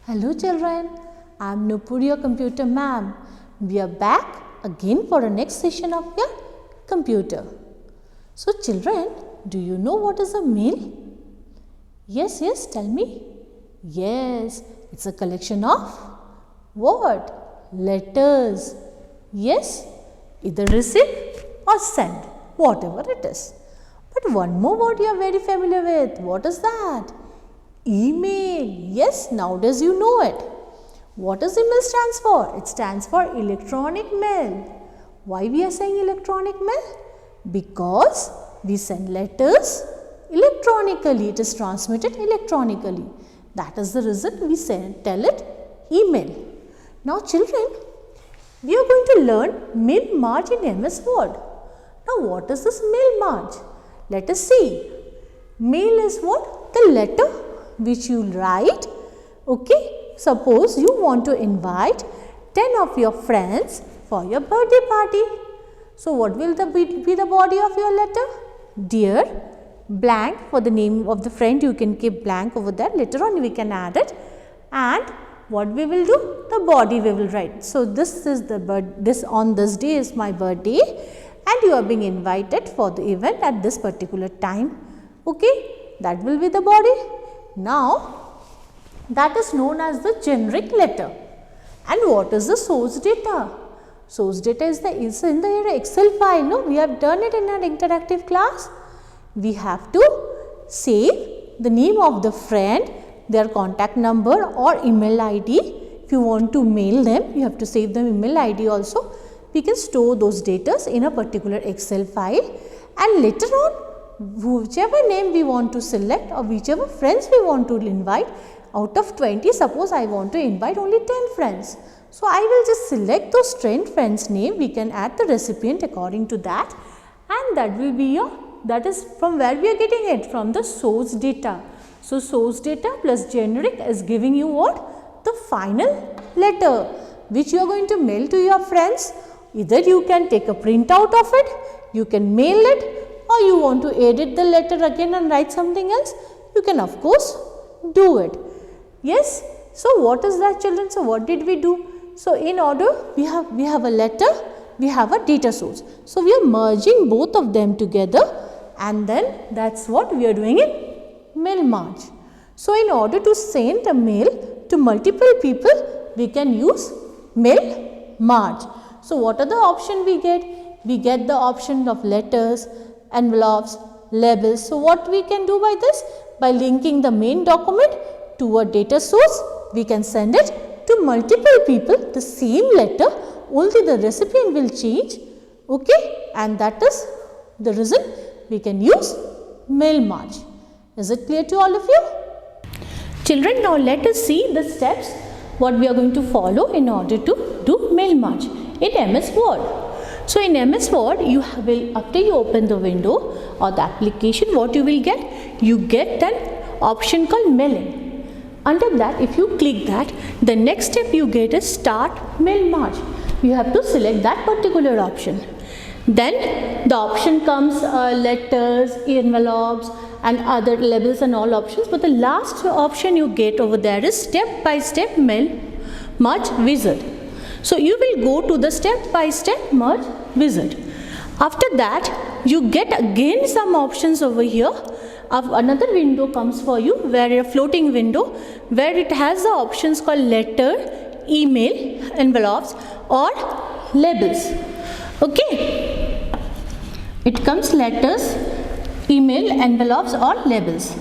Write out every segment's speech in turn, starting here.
Hello children, I am Nupur, your computer ma'am. We are back again for the next session of your computer. So children, do you know what is a mail? Yes, tell me. Yes, it's a collection of what? Letters. Yes, either receive or send, whatever it is. But one more word you are very familiar with. What is that? Email. Yes, nowadays you know it. What does email stands for? It stands for electronic mail. Why we are saying electronic mail? Because we send letters electronically. It is transmitted electronically. That is the reason we tell it email. Now children, we are going to learn mail march in MS Word. Now what is this mail march? Let us see. Mail is what? The letter which you write. Okay, suppose you want to invite 10 of your friends for your birthday party. So what will be the body of your letter? Dear blank, for the name of the friend you can keep blank over there. Later on we can add it. And what we will do? The body we will write. So this is on this day is my birthday and you are being invited for the event at this particular time. Okay, that will be the body. Now, that is known as the generic letter. And what is the source data? Source data is in the Excel file. No, we have done it in an interactive class. We have to save the name of the friend, their contact number or email ID. If you want to mail them, you have to save the email ID also. We can store those data in a particular Excel file, and later on, whichever name we want to select or whichever friends we want to invite, out of 20, suppose I want to invite only 10 friends. So I will just select those 10 friends name. We can add the recipient according to that, and that will be that is from where we are getting it, from the source data. So source data plus generic is giving you what? The final letter which you are going to mail to your friends. Either you can take a printout of it, you can mail it, or you want to edit the letter again and write something else, you can of course do it. Yes. So what is that children? So what did we do? So in order, we have a letter, we have a data source. So we are merging both of them together, and then that's what we are doing in mail march. So in order to send a mail to multiple people, we can use mail march. So what are the options we get? We get the option of letters, envelopes, labels. So what we can do by this? By linking the main document to a data source, we can send it to multiple people, the same letter, only the recipient will change. Okay, and that is the reason we can use mail march. Is it clear to all of you? Children, now let us see the steps what we are going to follow in order to do mail march in MS Word. So in MS Word, you will, after you open the window or the application, what you will get? You get an option called mailing. Under that, if you click that, the next step you get is start mail march. You have to select that particular option. Then the option comes letters, envelopes and other labels and all options. But the last option you get over there is step by step mail march wizard. So you will go to the step by step merge wizard. After that, you get again some options over here. Another window comes for you, where a floating window where it has the options called letter, email, envelopes or labels. Okay, it comes letters, email, envelopes or labels.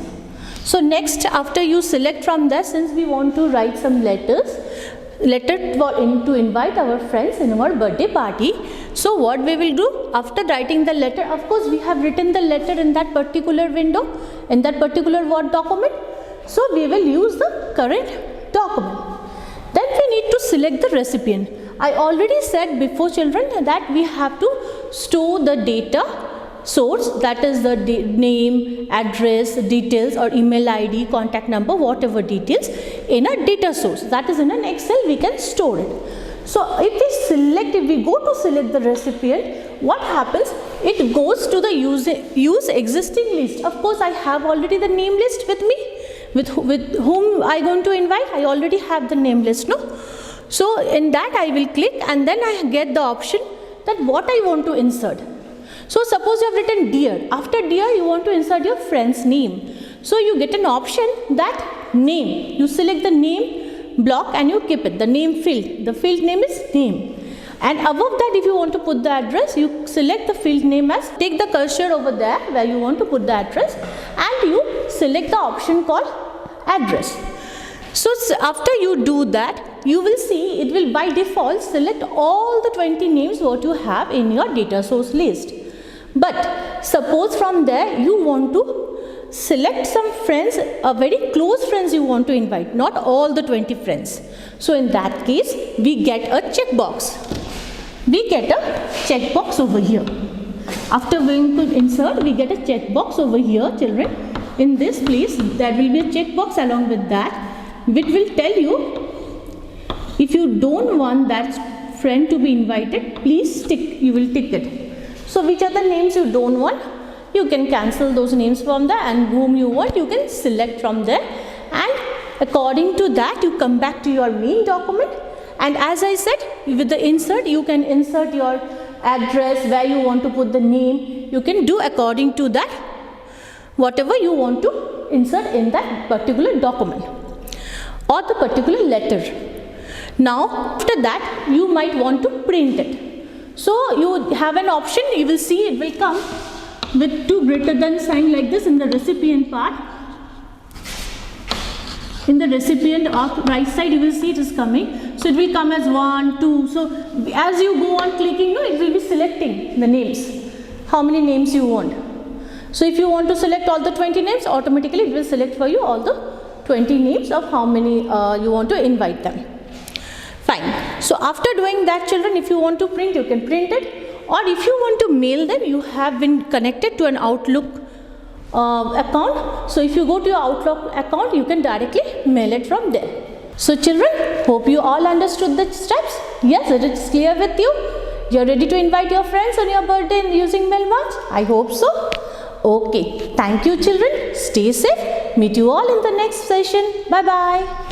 So next, after you select from there, since we want to write some letter to invite our friends in our birthday party. So what we will do after writing the letter, of course we have written the letter in that particular window, in that particular Word document. So we will use the current document. Then we need to select the recipient. I already said before children that we have to store the data source, that is the name, address, details or email ID, contact number, whatever details in a data source, that is in an Excel we can store it. So if we go to select the recipient, what happens? It goes to the use existing list. Of course I have already the name list with me, with whom I going to invite. I already have the name list, no? So in that I will click, and then I get the option that what I want to insert. So suppose you have written dear. After dear you want to insert your friend's name. So you get an option that name. You select the name block and you keep it. The name field. The field name is name. And above that, if you want to put the address, you select the field name as, take the cursor over there where you want to put the address, and you select the option called address. So after you do that, you will see it will by default select all the 20 names what you have in your data source list. But suppose from there you want to select some friends, very close friends you want to invite, not all the 20 friends. So in that case, we get a checkbox. We get a checkbox over here. After going to insert, we get a checkbox over here, children. In this place, there will be a checkbox along with that, which will tell you if you don't want that friend to be invited, please tick. You will tick it. So which are the names you don't want? You can cancel those names from there, and whom you want, you can select from there. And according to that, you come back to your main document. And as I said, with the insert, you can insert your address, where you want to put the name. You can do according to that, whatever you want to insert in that particular document or the particular letter. Now, after that, you might want to print it. So, you have an option. You will see it will come with 2 greater than sign like this in the recipient part. In the recipient right side, you will see it is coming. So it will come as 1, 2. So as you go on clicking, no, it will be selecting the names. How many names you want. So if you want to select all the 20 names, automatically it will select for you all the 20 names of how many you want to invite them. Fine. So after doing that, children, if you want to print, you can print it. Or if you want to mail them, you have been connected to an Outlook account. So if you go to your Outlook account, you can directly mail it from there. So children, hope you all understood the steps. Yes, it is clear with you. You are ready to invite your friends on your birthday using Mailmarch? I hope so. Okay, thank you children. Stay safe. Meet you all in the next session. Bye bye.